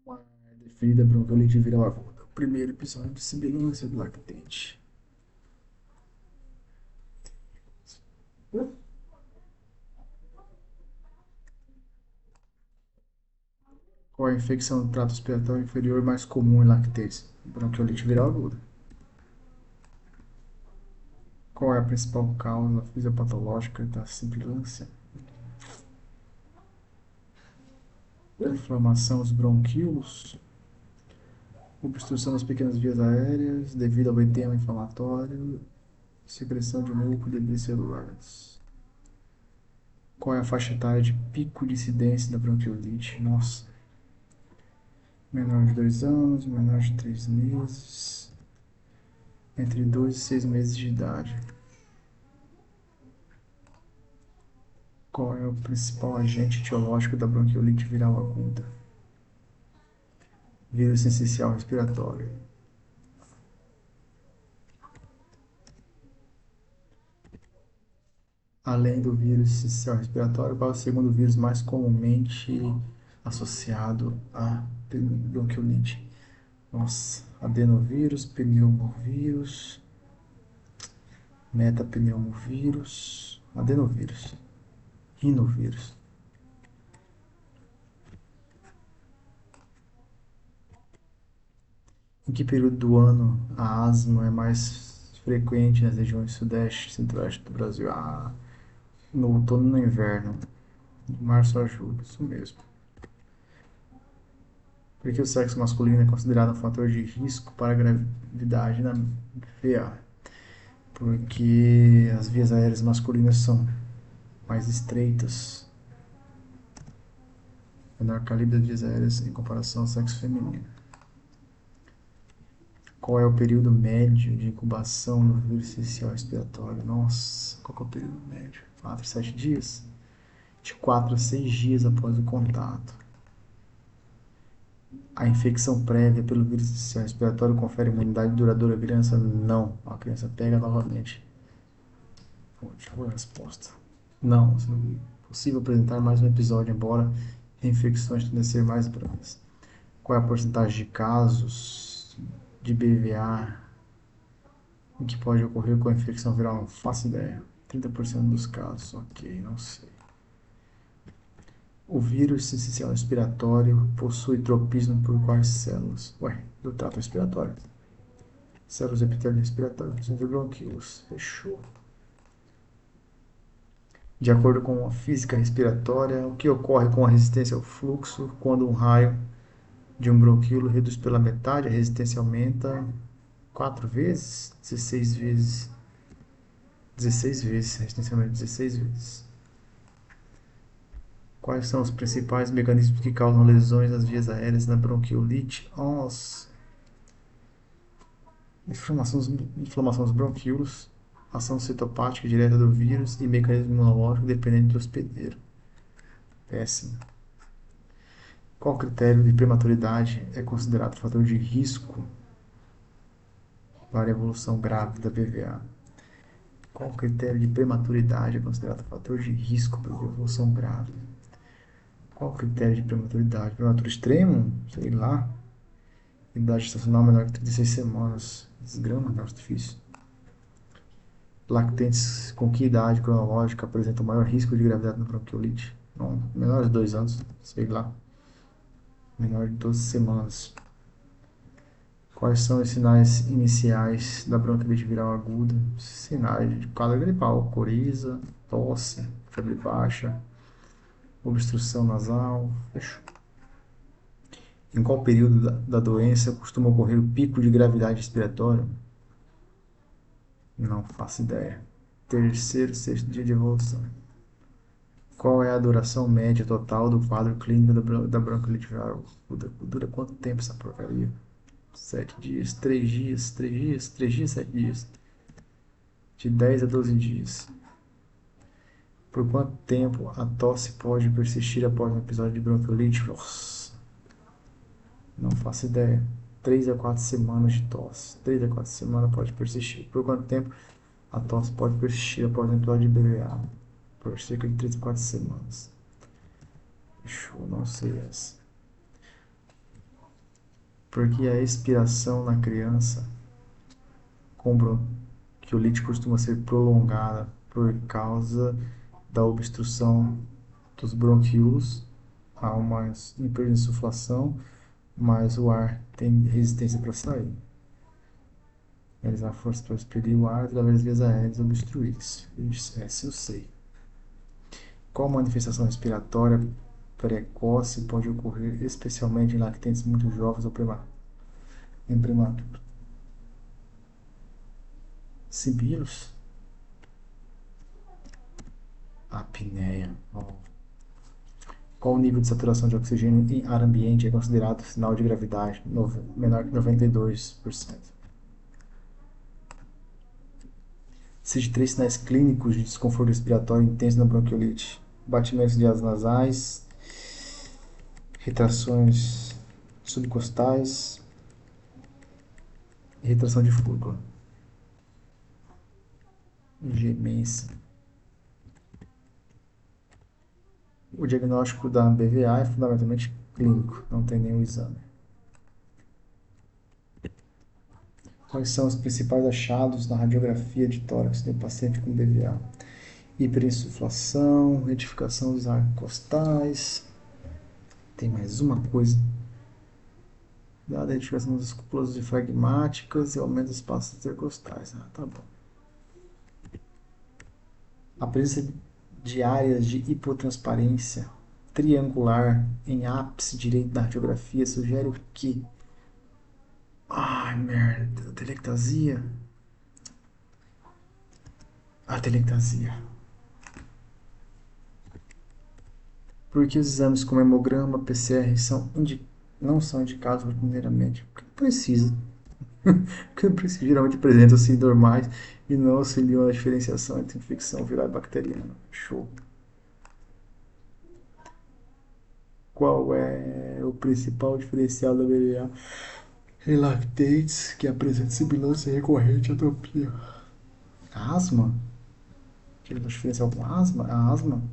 Uma definida bronquiolite viral aguda. O primeiro episódio de sibilância do lactente. Qual é a infecção do trato respiratório inferior mais comum em lactês? Bronquiolite viral aguda. Qual é a principal causa fisiopatológica da sibilância? Inflamação dos bronquíolos, obstrução das pequenas vias aéreas devido ao edema inflamatório, secreção de muco de debris celulares. Qual é a faixa etária de pico de incidência da bronquiolite? Nossa, menor de 2 anos, menor de 3 meses, entre 2 e 6 meses de idade. Qual é o principal agente etiológico da bronquiolite viral aguda? Vírus essencial respiratório. Além do vírus essencial respiratório, qual é o segundo vírus mais comumente associado à bronquiolite? Nossa, adenovírus, pneumovírus, metapneumovírus, adenovírus, rinovírus. Em que período do ano a asma é mais frequente nas regiões sudeste e centro-oeste do Brasil? No outono e no inverno, de março a julho, isso mesmo. Por que o sexo masculino é considerado um fator de risco para a gravidade na VA? Porque as vias aéreas masculinas são mais estreitas, menor calibre das vias aéreas em comparação ao sexo feminino. Qual é o período médio de incubação do vírus essencial respiratório? Nossa, qual é o período médio? 4 a 7 dias? De 4 a 6 dias após o contato. A infecção prévia pelo vírus essencial respiratório confere imunidade duradoura à criança? Não. A criança pega novamente. Deixa eu ver a resposta. Não, é possível apresentar mais um episódio, embora infecções tendem a ser mais brancas. Qual é a porcentagem de casos de BVA em que pode ocorrer com a infecção viral? Não faço ideia. 30% dos casos, ok, não sei. O vírus essencial respiratório possui tropismo por quais células? Ué, do trato respiratório. Células epiteliais respiratórias, entre bronquíolos. Fechou. De acordo com a física respiratória, o que ocorre com a resistência ao fluxo quando um raio de um bronquíolo reduz pela metade? A resistência aumenta 4 vezes? 16 vezes. 16 vezes, a resistência aumenta 16 vezes. Quais são os principais mecanismos que causam lesões nas vias aéreas na bronquiolite? Nossa. Inflamação dos bronquíolos, ação citopática direta do vírus e mecanismo imunológico dependente do hospedeiro. Péssimo. Qual critério de prematuridade é considerado fator de risco para a evolução grave da BVA? Qual critério de prematuridade é considerado fator de risco para a evolução grave? Qual critério de prematuridade? Prematuro extremo? Sei lá. Idade estacional menor que 36 semanas. Desgrama, negócio difícil. Lactentes com que idade cronológica apresentam maior risco de gravidade na bronquiolite? Não, menor de 2 anos, sei lá. Menor de 12 semanas. Quais são os sinais iniciais da bronquiolite viral aguda? Sinais de quadro gripal, coriza, tosse, febre baixa, obstrução nasal. Fechou. Em qual período da doença costuma ocorrer o pico de gravidade respiratória? Não faço ideia. Terceiro, sexto dia de evolução. Qual é a duração média total do quadro clínico da bronquiolite viral aguda? Dura quanto tempo essa porcaria? 7 dias, 3 dias, 3 dias, 3 dias, 7 dias. De 10 a 12 dias. Por quanto tempo a tosse pode persistir após um episódio de bronquiolite? Nossa, não faço ideia. 3 a 4 semanas de tosse. 3 a 4 semanas pode persistir. Por quanto tempo a tosse pode persistir após um episódio de BVA? Por cerca de 3 a 4 semanas. Fechou, não sei essa. Porque a expiração na criança com bronquiolite costuma ser prolongada por causa da obstrução dos brônquios, há uma hiperinsuflação, mas o ar tem resistência para sair. Realizar força para expelir o ar através das vias aéreas obstruídas. Essa eu sei. Qual manifestação respiratória precoce pode ocorrer, especialmente em lactentes muito jovens ou em prematuros? Sibilos? Apneia. Oh. Qual o nível de saturação de oxigênio em ar ambiente é considerado sinal de gravidade menor que 92%? Cite três sinais clínicos de desconforto respiratório intenso na bronquiolite: batimentos de asas nasais, retrações subcostais e retração de fúrcula. Gemência. O diagnóstico da BVA é fundamentalmente clínico, não tem nenhum exame. Quais são os principais achados na radiografia de tórax do paciente com BVA? Hiperinsuflação, retificação dos arcos costais. Tem mais uma coisa. Dada a retificação das cúpulas diafragmáticas e aumento dos espaços intercostais. Ah, tá bom. A presença de áreas de hipotransparência triangular em ápice direito da radiografia sugere o quê? Ai, merda. Telectasia? A telectasia. Porque os exames como hemograma, PCR não são indicados rotineiramente? Porque não precisa. Porque não precisa. Geralmente apresentam-se normais e não auxiliam a diferenciação entre infecção viral e bacteriana. Show. Qual é o principal diferencial da BVA em lactentes que apresenta sibilância recorrente e atopia? Asma? Que é o diferencial com asma? A asma?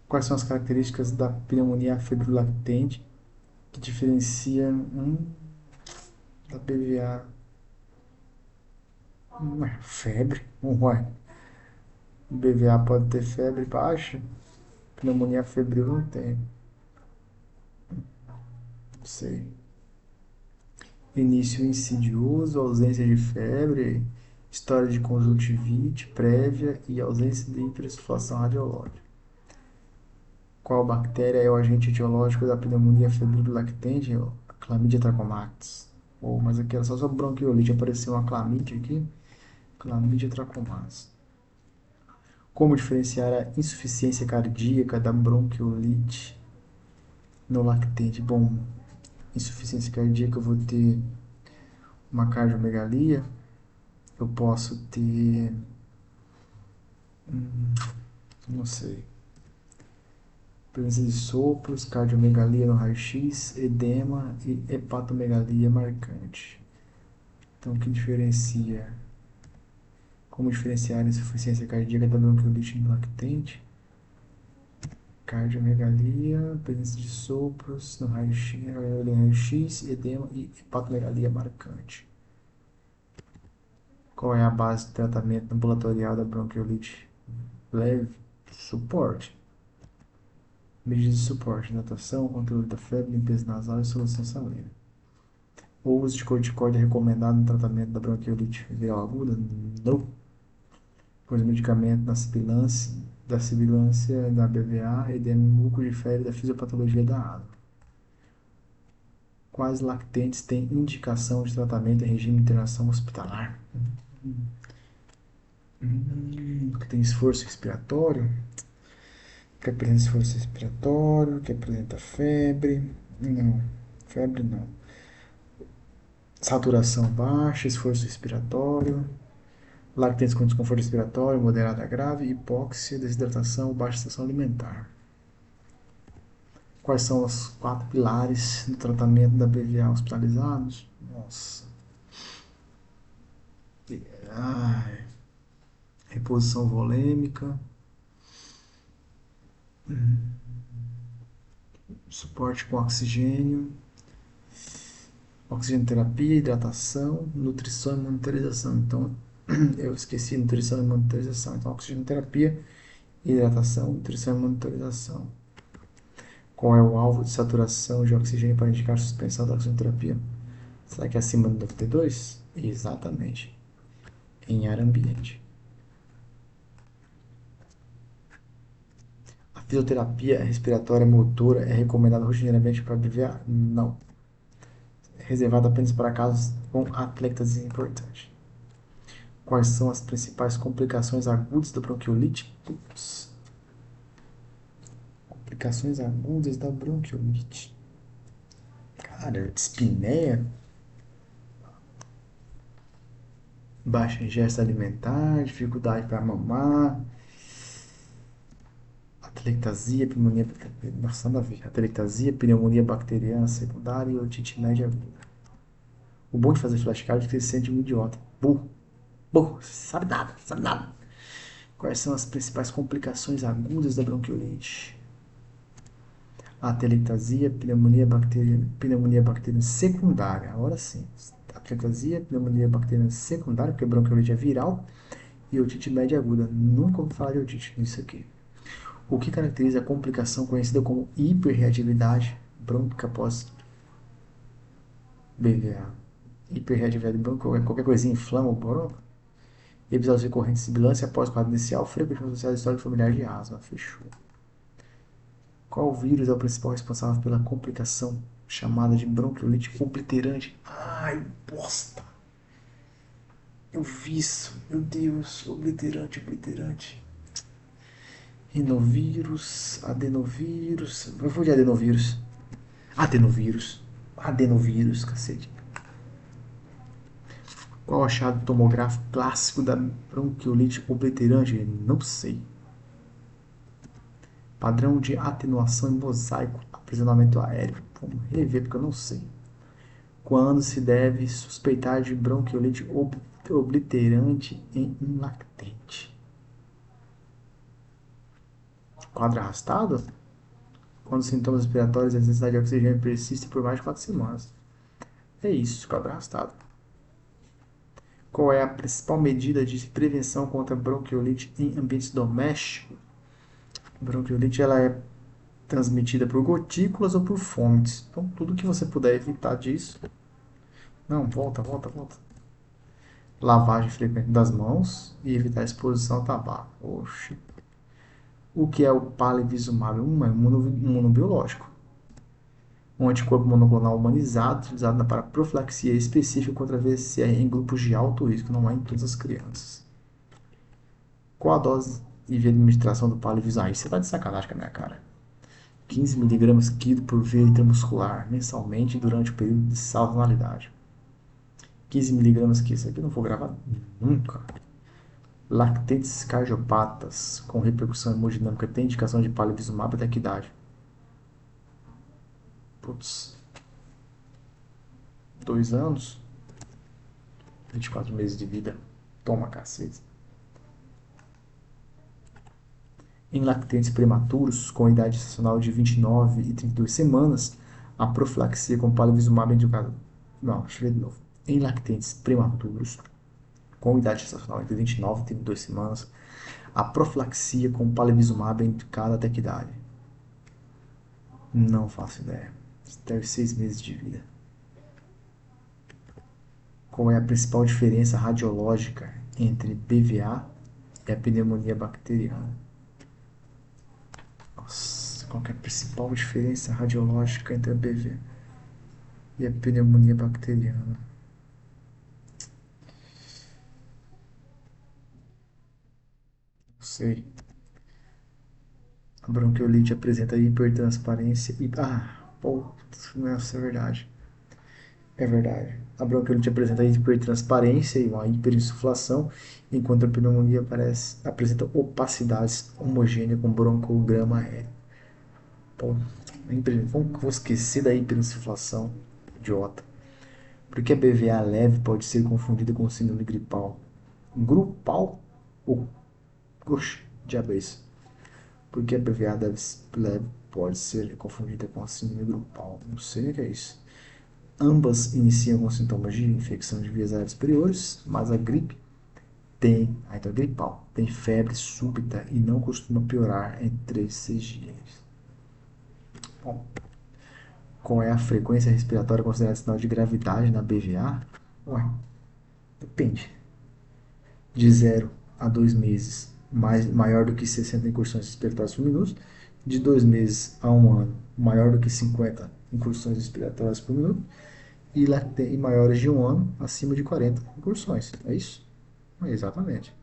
Quais são as características da pneumonia febrilactente que diferencia da BVA? Febre? Ué. BVA pode ter febre baixa? Pneumonia febril não tem. Não sei. Início insidioso, ausência de febre, história de conjuntivite prévia e ausência de hiperinsuflação radiológica. Qual bactéria é o agente etiológico da pneumonia febril lactente? A Chlamydia trachomatis. Oh, mas aqui era só sobre bronquiolite, apareceu uma clamídia aqui. Chlamydia trachomatis. Como diferenciar a insuficiência cardíaca da bronquiolite no lactente? Bom, insuficiência cardíaca eu vou ter uma cardiomegalia, eu posso ter, não sei, presença de sopros, cardiomegalia no raio-x, edema e hepatomegalia marcante. Então, o que diferencia? Como diferenciar a insuficiência cardíaca da bronquiolite no lactente? Cardiomegalia, presença de sopros no raio-x, edema e hepatomegalia marcante. Qual é a base de tratamento ambulatorial da bronquiolite leve? Suporte. Medidas de suporte: natação, controle da febre, limpeza nasal e solução salina. O uso de corticoide é recomendado no tratamento da bronquiolite viral aguda? Não. Pois o medicamento da sibilância, da BVA, edema muco difere da fisiopatologia da asma. Quais lactentes têm indicação de tratamento em regime de internação hospitalar? Que tem esforço respiratório? Que apresenta esforço respiratório? Que apresenta febre? Não, febre não. Saturação baixa, esforço respiratório, lactentes com desconforto respiratório, moderado a grave, hipóxia, desidratação, baixa sensação alimentar. Quais são os 4 pilares do tratamento da BVA hospitalizados? Nossa. Ai. Reposição volêmica, suporte com oxigênio, Oxigenoterapia, hidratação, nutrição e monitorização. Então, eu esqueci nutrição e monitorização. Então, oxigenoterapia, hidratação, nutrição e monitorização. Qual é o alvo de saturação de oxigênio para indicar suspensão da oxigenoterapia? Será que é acima do 92? Exatamente. Em ar ambiente. A fisioterapia respiratória motora é recomendada rotineiramente para BVA? Não. É reservada apenas para casos com atletas importantes. Quais são as principais complicações agudas da bronquiolite? Putz. Complicações agudas da bronquiolite. Cara, dispneia, baixa ingesta alimentar, dificuldade para mamar, atelectasia, pneumonia, nossa, nada a ver. Atelectasia, pneumonia bacteriana secundária e otite média aguda. O bom de fazer flashcard é que você se sente um idiota. Burro. Burro, sabe nada, sabe nada. Quais são as principais complicações agudas da bronquiolite? Atelectasia, pneumonia bacteriana secundária. Agora sim. Atelectasia, pneumonia bacteriana secundária, porque bronquiolite é viral, e otite média aguda. Nunca ouvi falar de otite nisso aqui. O que caracteriza a complicação conhecida como hiperreatividade brônquica após BVA? Hiperreatividade brônquica, qualquer coisinha inflama o bronco? Episódios recorrentes de sibilância após quadro inicial, frequentemente associado à história familiar de asma. Fechou. Qual vírus é o principal responsável pela complicação chamada de bronquiolite obliterante? Ai, bosta! Eu vi isso. Meu Deus, obliterante, obliterante. Rinovírus, adenovírus. Eu vou de adenovírus. Adenovírus. Adenovírus, cacete. Qual o achado tomográfico clássico da bronquiolite obliterante? Não sei. Padrão de atenuação em mosaico, aprisionamento aéreo. Vamos rever porque eu não sei. Quando se deve suspeitar de bronquiolite obliterante em um lactente? Quadro arrastado? Quando os sintomas respiratórios e a necessidade de oxigênio persistem por mais de 4 semanas. É isso, quadro arrastado. Qual é a principal medida de prevenção contra bronquiolite em ambientes domésticos? A bronquiolite ela é transmitida por gotículas ou por fontes. Então, tudo que você puder evitar disso. Não, volta, volta, volta. Lavagem frequente das mãos e evitar a exposição ao tabaco. Oxi. O que é o palivizumab? É um imunobiológico. Um anticorpo monoclonal humanizado utilizado para profilaxia específica contra a VCR em grupos de alto risco, não é em todas as crianças. Qual a dose e via de administração do palivizumab? Você tá de sacanagem com a minha cara. 15 mg quilo por via intramuscular, mensalmente durante o período de sazonalidade. 15 mg que isso aqui eu não vou gravar nunca. Lactentes cardiopatas com repercussão hemodinâmica tem indicação de palivizumab até que idade? Putz, 2 anos, 24 meses de vida. Toma cacete. Em lactentes prematuros, com idade gestacional de 29 e 32 semanas, a profilaxia com palivizumab é indicada. Não, deixa eu ver de novo. Em lactentes prematuros, com idade gestacional entre 29 e 32 semanas, a profilaxia com palivizumab é indicada até que idade? Não faço ideia. Deve 6 meses de vida. Qual é a principal diferença radiológica entre BVA e a pneumonia bacteriana? Nossa, qual é a principal diferença radiológica entre a BVA e a pneumonia bacteriana? Não sei. A bronquiolite apresenta hipertransparência e... Ah, pô, isso é verdade. É verdade. A bronquiolite apresenta hipertransparência e uma hiperinsuflação, enquanto a pneumonia apresenta opacidade homogênea com broncograma aéreo. Pô, vamos esquecer da hiperinsuflação, idiota. Por que a BVA leve pode ser confundida com síndrome gripal? Grupal? Oxe, diabo é isso? Por que a leve pode ser confundida com a síndrome grupal? Não sei o que é isso. Ambas iniciam com sintomas de infecção de vias aéreas superiores, mas a gripe tem, então é gripal, tem febre súbita e não costuma piorar em 3 6 dias. Bom, qual é a frequência respiratória considerada sinal de gravidade na BVA? Ué, depende. De 0 a 2 meses, maior do que 60 incursões respiratórias por minuto. De 2 meses a 1 ano, maior do que 50 incursões respiratórias por minuto. E maiores de 1 ano, acima de 40 incursões. É isso? É exatamente.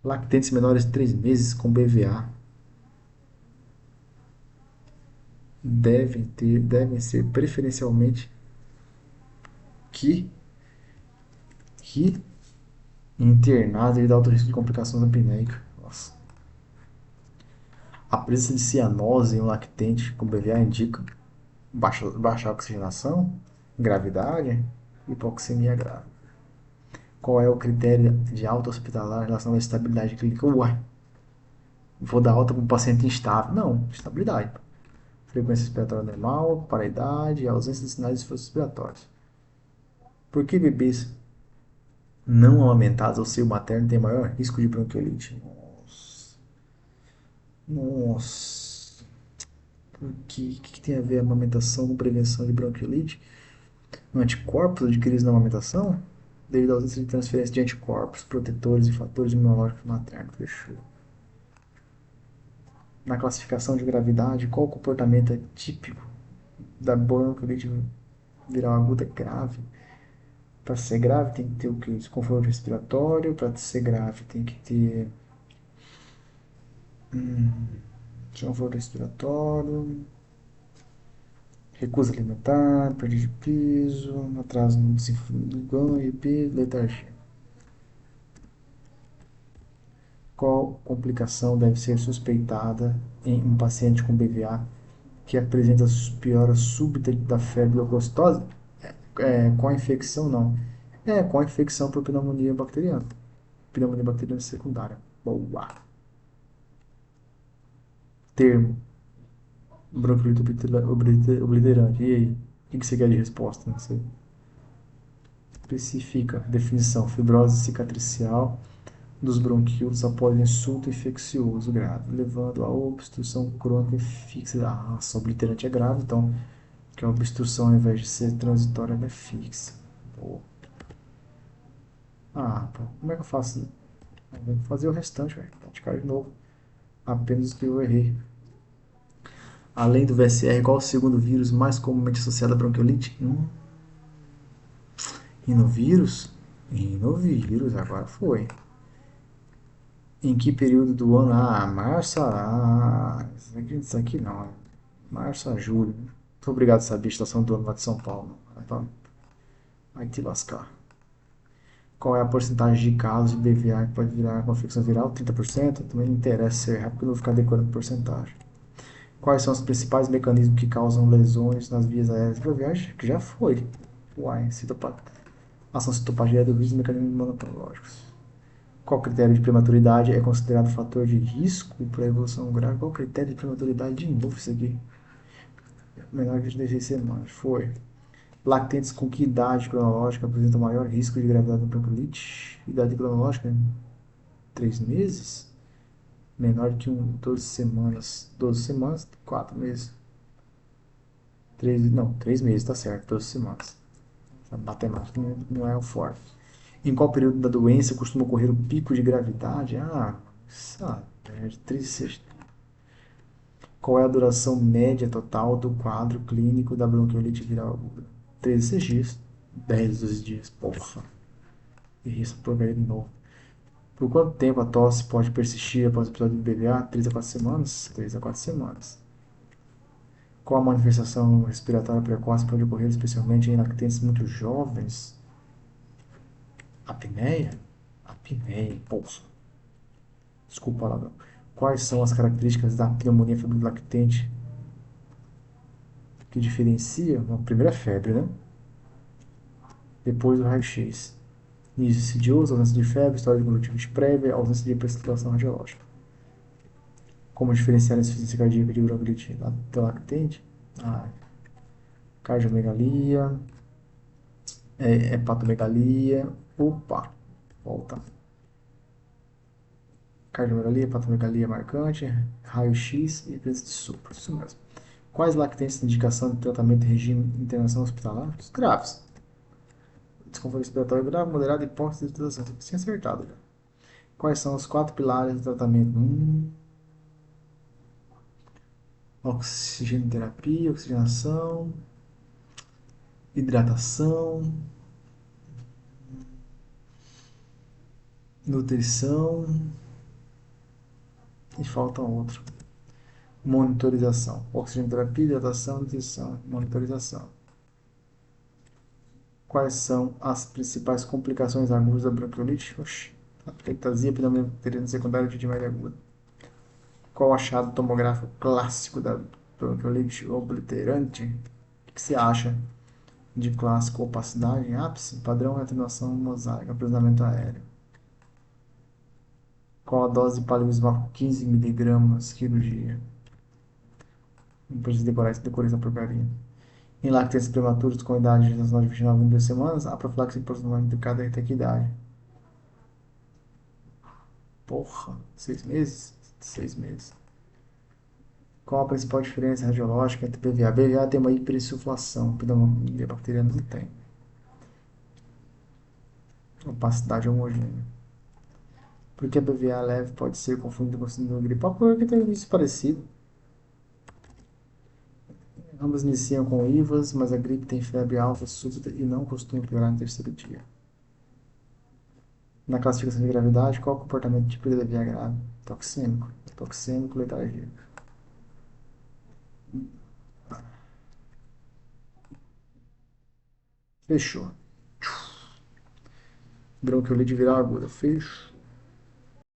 Lactentes menores de 3 meses com BVA devem ser preferencialmente que, que internados devido ao alto risco de complicações apneica. Nossa. A presença de cianose em um lactente com BVA indica baixa oxigenação, gravidade, hipoxemia grave. Qual é o critério de alta hospitalar em relação à estabilidade clínica? Uai, vou dar alta para um paciente instável. Não, estabilidade. Frequência respiratória normal, para a idade e ausência de sinais de esforços respiratórios. Por que bebês não amamentados ao seio materno têm maior risco de bronquiolite? Nossa. Nossa. Por quê? O que tem a ver a amamentação com prevenção de bronquiolite? Anticorpos adquiridos na amamentação? Devido à ausência de transferência de anticorpos, protetores e fatores imunológicos maternos. Fechou. Na classificação de gravidade, qual o comportamento é típico da bronquiolite viral aguda grave? Para ser grave tem que ter o que? Desconforto respiratório. Para ser grave tem que ter desconforto respiratório, recusa alimentar, perda de peso, atraso no ganho, peso, letargia. Qual complicação deve ser suspeitada em um paciente com BVA que apresenta piora súbita da febre leucocitose? Com a infecção, não. Com a infecção por pneumonia bacteriana. Pneumonia bacteriana secundária. Boa. Termo. Bronquiolite obliterante. E aí? O que você quer de resposta? Não sei. Especifica. Definição. Fibrose cicatricial dos bronquíolos após insulto infeccioso grave, levando a obstrução crônica fixa. Nossa, obliterante é grave, então, que a obstrução, ao invés de ser transitória, ela é fixa. Pô. Pô, como é que eu faço? Vou fazer o restante, velho. Praticar de novo. Apenas o que eu errei. Além do VSR, qual o segundo vírus mais comumente associado à bronquiolite? Rinovírus? Rinovírus, agora foi. Em que período do ano? Março a... Isso aqui não. Março a julho. Muito obrigado por saber a estação do ano lá de São Paulo. Vai te lascar. Qual é a porcentagem de casos de BVA que pode virar confecção viral? 30%? Também não interessa ser rápido, porque eu vou ficar decorando porcentagem. Quais são os principais mecanismos que causam lesões nas vias aéreas? BVA que já foi. Uai, ação citopagia do vírus e mecanismos imunológicos. Qual critério de prematuridade é considerado fator de risco para a evolução grave? Qual critério de prematuridade? De novo isso aqui. Menor que 16 semanas. Foi. Lactentes com que idade cronológica apresentam maior risco de gravidade da bronquiolite? Idade cronológica? 3 meses? Menor que 12 semanas. 12 semanas? 4 meses. 3 meses, tá certo. 12 semanas. A matemática não é o forte. Em qual período da doença costuma ocorrer o pico de gravidade? Sabe, é triste. Qual é a duração média total do quadro clínico da bronquiolite viral aguda? 13 dias. 10, 12 dias. Porra. Errei essa porcaria de novo. Por quanto tempo a tosse pode persistir após o episódio de BVA? 3 a 4 semanas? 3 a 4 semanas. Qual a manifestação respiratória precoce pode ocorrer especialmente em lactentes muito jovens? Apneia? Apneia, porra. Desculpa a palavra. Quais são as características da pneumonia febril-lactente que diferenciam? A primeira é febre, né? Depois o raio-x. Início insidioso, ausência de febre, história de conjuntivite prévia, ausência de precipitação radiológica. Como diferenciar a insuficiência cardíaca de bronquiolite lactente? Ah, cardiomegalia, hepatomegalia. Opa, volta. Cardiomegalia, hepatomegalia marcante, raio-x e presença de sopro. Isso mesmo. Quais lactentes de indicação de tratamento e regime de internação hospitalar? Os graves. Desconforto respiratório grave, moderado e hipóxia de hidratação. Tinha acertado. Já. Quais são os quatro pilares do tratamento? Oxigenoterapia, oxigenação, hidratação, nutrição e falta outro. Monitorização. Oxigenoterapia, hidratação, nutrição, monitorização. Quais são as principais complicações agudas da bronquiolite? Oxi. Atelectasia, pneumonia bacteriana secundária de edema aguda. Qual o achado tomográfico clássico da bronquiolite obliterante? O que você acha de clássico? Opacidade em ápice? Padrão atenuação mosaica, aprisionamento aéreo. Qual a dose de palivizumab? 15 miligramas, cirurgia. Depois de decorar essa porcaria. Em lactências prematuros com idade gestacional de 29 a 22 semanas, a profilaxia aproximadamente de cada até que idade? Porra, 6 meses? 6 meses. Qual a principal diferença radiológica entre PVA? PVA tem uma hiperinsuflação, pneumonia bacteriana não tem. Opacidade homogênea. Por que a PVA leve pode ser confundida com síndrome gripal? Porque tem um início parecido. Ambas iniciam com IVAs, mas a gripe tem febre alta súbita e não costuma piorar no terceiro dia. Na classificação de gravidade, qual o comportamento típico da PVA grave? Toxêmico. Toxêmico, letargia. Fechou. Bronquiolite viral aguda. Fechou.